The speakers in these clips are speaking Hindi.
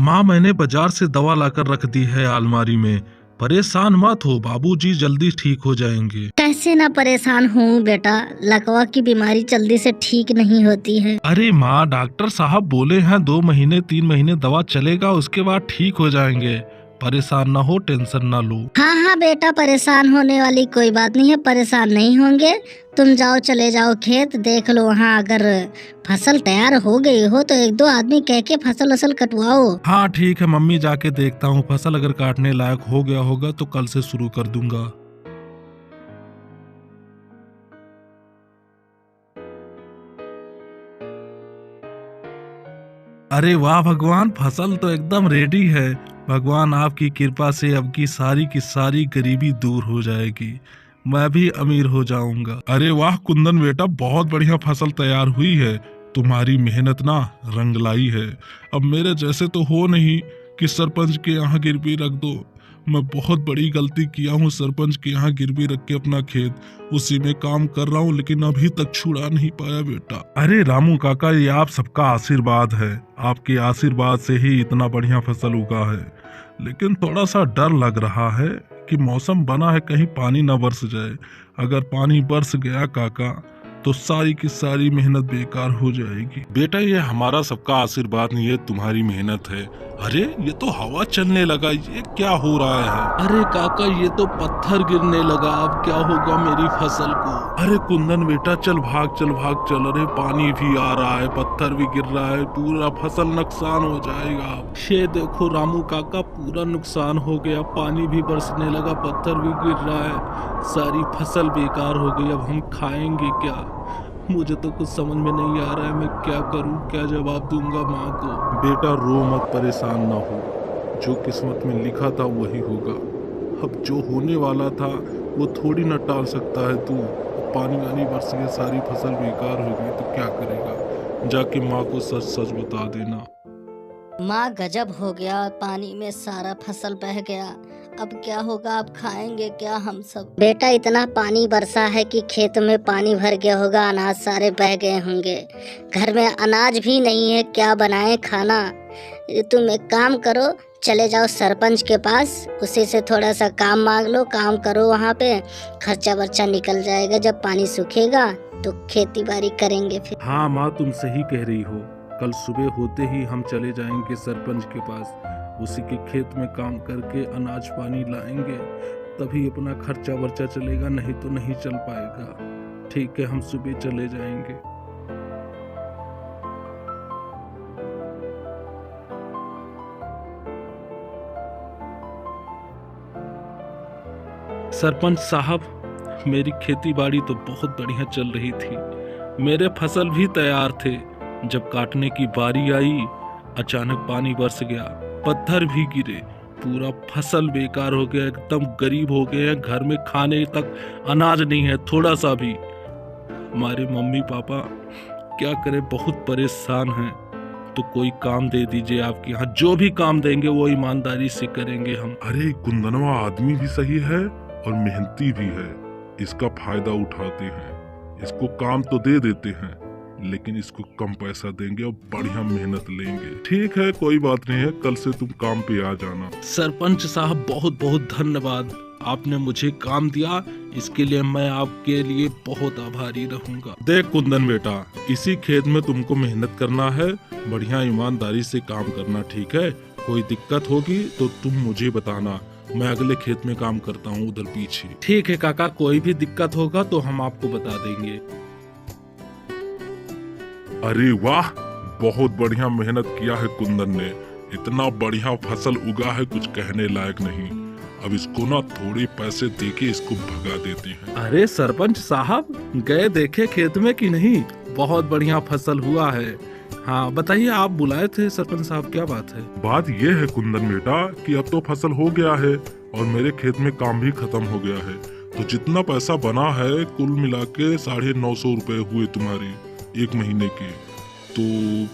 माँ, मैंने बाजार से दवा लाकर रख दी है अलमारी में। परेशान मत हो, बाबूजी जल्दी ठीक हो जाएंगे। कैसे ना परेशान हूँ बेटा, लकवा की बीमारी जल्दी से ठीक नहीं होती है। अरे माँ, डॉक्टर साहब बोले हैं 2 महीने 3 महीने दवा चलेगा, उसके बाद ठीक हो जाएंगे। परेशान ना हो, टेंशन ना लो। हाँ हाँ बेटा, परेशान होने वाली कोई बात नहीं है, परेशान नहीं होंगे। तुम जाओ, चले जाओ खेत, देख लो वहाँ अगर फसल तैयार हो गई हो तो एक दो आदमी कह के फसल वसल कटवाओ। हाँ ठीक है मम्मी, जाके देखता हूँ। फसल अगर काटने लायक हो गया होगा तो कल से शुरू कर दूंगा। अरे वाह भगवान, फसल तो एकदम रेडी है। भगवान आपकी कृपा से अब की सारी गरीबी दूर हो जाएगी, मैं भी अमीर हो जाऊंगा। अरे वाह कुंदन बेटा, बहुत बढ़िया फसल तैयार हुई है। तुम्हारी मेहनत ना रंग लाई है। अब मेरे जैसे तो हो नहीं कि सरपंच के यहाँ गिरवी रख दो। मैं बहुत बड़ी गलती किया हूँ, सरपंच के यहाँ गिरवी रख के अपना खेत उसी में काम कर रहा हूँ, लेकिन अभी तक छुड़ा नहीं पाया बेटा। अरे रामू काका, ये आप सबका आशीर्वाद है। आपके आशीर्वाद से ही इतना बढ़िया फसल उगा है। लेकिन थोड़ा सा डर लग रहा है कि मौसम बना है, कहीं पानी ना बरस जाए। अगर पानी बरस गया काका तो सारी की सारी मेहनत बेकार हो जाएगी। बेटा, ये हमारा सबका आशीर्वाद नहीं है, तुम्हारी मेहनत है। अरे ये तो हवा चलने लगा, ये क्या हो रहा है? अरे काका, ये तो पत्थर गिरने लगा, अब क्या होगा मेरी फसल को? अरे कुंदन बेटा, चल भाग चल भाग चल। अरे पानी भी आ रहा है, पत्थर भी गिर रहा है, पूरा फसल नुकसान हो जाएगा। ये देखो रामू काका, पूरा नुकसान हो गया, पानी भी बरसने लगा, पत्थर भी गिर रहा है, सारी फसल बेकार हो गई। अब हम खाएंगे क्या? मुझे तो कुछ समझ में नहीं आ रहा है, मैं क्या करूं, क्या जवाब दूंगा माँ को। बेटा रो मत, परेशान ना हो, जो किस्मत में लिखा था वही होगा। अब जो होने वाला था वो थोड़ी ना टाल सकता है तू। पानी वानी बरस गया, सारी फसल बेकार हो गई तो क्या करेगा? जाके माँ को सच सच बता देना। माँ, गजब हो गया, पानी में सारा फसल बह गया, अब क्या होगा, अब खाएंगे क्या हम सब? बेटा, इतना पानी बरसा है कि खेत में पानी भर गया होगा, अनाज सारे बह गए होंगे, घर में अनाज भी नहीं है, क्या बनाए खाना? तुम एक काम करो, चले जाओ सरपंच के पास, उसी से थोड़ा सा काम मांग लो, काम करो, वहाँ पे खर्चा वर्चा निकल जाएगा। जब पानी सूखेगा तो खेती बाड़ी करेंगे फिर। हाँ माँ, तुम सही कह रही हो। कल सुबह होते ही हम चले जाएंगे सरपंच के पास, उसी के खेत में काम करके अनाज पानी लाएंगे, तभी अपना खर्चा वर्चा चलेगा, नहीं तो नहीं चल पाएगा। ठीक है, हम सुबह चले जाएंगे। सरपंच साहब, मेरी खेती बाड़ी तो बहुत बढ़िया चल रही थी, मेरे फसल भी तैयार थे। जब काटने की बारी आई, अचानक पानी बरस गया, पत्थर भी गिरे, पूरा फसल बेकार हो गया, एकदम गरीब हो गए हैं, घर में खाने तक अनाज नहीं है थोड़ा सा भी। हमारे मम्मी पापा क्या करें, बहुत परेशान हैं। तो कोई काम दे दीजिए आपके यहाँ, जो भी काम देंगे वो ईमानदारी से करेंगे हम। अरे कुंदनवा आदमी भी सही है और मेहनती भी है, इसका फायदा उठाते हैं, इसको काम तो दे देते हैं लेकिन इसको कम पैसा देंगे और बढ़िया मेहनत लेंगे। ठीक है, कोई बात नहीं है, कल से तुम काम पे आ जाना। सरपंच साहब, बहुत बहुत धन्यवाद, आपने मुझे काम दिया, इसके लिए मैं आपके लिए बहुत आभारी रहूंगा। देख कुंदन बेटा, इसी खेत में तुमको मेहनत करना है, बढ़िया ईमानदारी से काम करना, ठीक है? कोई दिक्कत होगी तो तुम मुझे बताना, मैं अगले खेत में काम करता हूँ उधर पीछे। ठीक है काका, कोई भी दिक्कत होगा तो हम आपको बता देंगे। अरे वाह, बहुत बढ़िया मेहनत किया है कुंदन ने, इतना बढ़िया फसल उगा है, कुछ कहने लायक नहीं। अब इसको ना थोड़े पैसे देके इसको भगा देते हैं। अरे सरपंच साहब, गए देखे खेत में कि नहीं? बहुत बढ़िया फसल हुआ है। हाँ बताइए, आप बुलाए थे सरपंच साहब, क्या बात है? बात ये है कुंदन बेटा कि अब तो फसल हो गया है और मेरे खेत में काम भी खत्म हो गया है, तो जितना पैसा बना है कुल मिला के 950 रुपए हुए तुम्हारे 1 महीने के, तो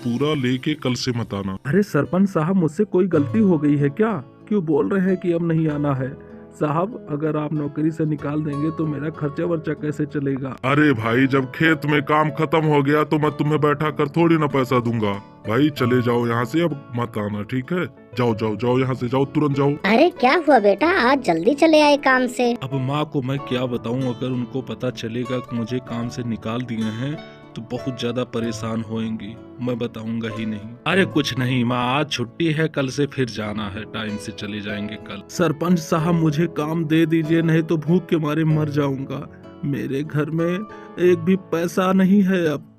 पूरा लेके कल से मत आना। अरे सरपंच साहब, मुझसे कोई गलती हो गई है क्या? क्यों बोल रहे हैं कि अब नहीं आना है? साहब अगर आप नौकरी से निकाल देंगे तो मेरा खर्चा वर्चा कैसे चलेगा? अरे भाई जब खेत में काम खत्म हो गया तो मैं तुम्हें बैठा कर थोड़ी ना पैसा दूंगा। भाई चले जाओ यहाँ से, अब मत आना, ठीक है? जाओ जाओ जाओ, यहाँ से जाओ, तुरंत जाओ। अरे क्या हुआ बेटा, आज जल्दी चले आए काम से? अब माँ को मैं क्या बताऊँ, अगर उनको पता चलेगा कि मुझे काम से निकाल दिए हैं तो बहुत ज्यादा परेशान होंगी। मैं बताऊंगा ही नहीं। अरे कुछ नहीं माँ, आज छुट्टी है, कल से फिर जाना है, टाइम से चले जाएंगे कल। सरपंच साहब मुझे काम दे दीजिए, नहीं तो भूख के मारे मर जाऊंगा। मेरे घर में एक भी पैसा नहीं है, अब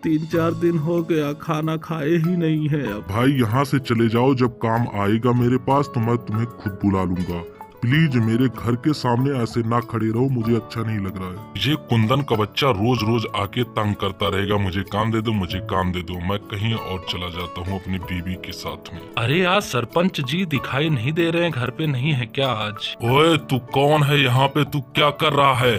3-4 दिन हो गया खाना खाए ही नहीं है। अब भाई यहाँ से चले जाओ, जब काम आएगा मेरे पास तो मैं तुम्हें खुद बुला लूंगा। प्लीज मेरे घर के सामने ऐसे ना खड़े रहो, मुझे अच्छा नहीं लग रहा है। ये कुंदन का बच्चा रोज रोज आके तंग करता रहेगा, मुझे काम दे दो, मुझे काम दे दो। मैं कहीं और चला जाता हूँ अपनी बीवी के साथ में। अरे आज सरपंच जी दिखाई नहीं दे रहे हैं, घर पे नहीं है क्या आज? ओए तू कौन है यहाँ पे, तू क्या कर रहा है?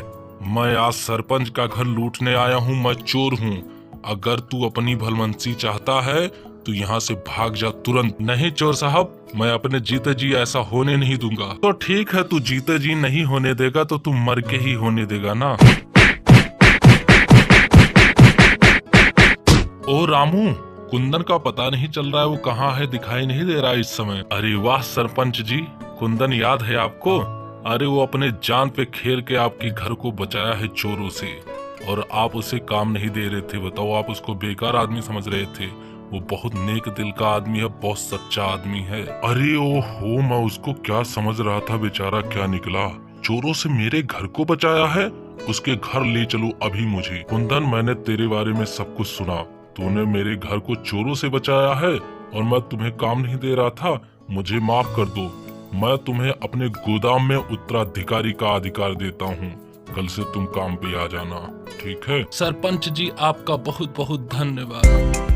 मैं आज सरपंच का घर लूटने आया हूँ, मैं चोर हूँ। अगर तू अपनी भलमनसी चाहता है तो यहाँ से भाग जा तुरंत। नहीं चोर साहब, मैं अपने जीते जी ऐसा होने नहीं दूंगा। तो ठीक है, तू जीते जी नहीं होने देगा तो तू मर के ही होने देगा ना। ओ रामू, कुंदन का पता नहीं चल रहा है, वो कहाँ है, दिखाई नहीं दे रहा इस समय। अरे वाह सरपंच जी, कुंदन याद है आपको? अरे वो अपने जान पे खेल के आपके घर को बचाया है चोरों से, और आप उसे काम नहीं दे रहे थे। बताओ, आप उसको बेकार आदमी समझ रहे थे। वो बहुत नेक दिल का आदमी है, बहुत सच्चा आदमी है। अरे ओहो, मैं उसको क्या समझ रहा था, बेचारा क्या निकला। चोरों से मेरे घर को बचाया है, उसके घर ले चलो अभी मुझे। कुंदन, मैंने तेरे बारे में सब कुछ सुना। तूने मेरे घर को चोरों से बचाया है और मैं तुम्हें काम नहीं दे रहा था। मुझे माफ कर दो, मैं तुम्हें अपने गोदाम में उत्तराधिकारी का अधिकार देता हूँ। कल से तुम काम पे आ जाना, ठीक है? सरपंच जी आपका बहुत बहुत धन्यवाद।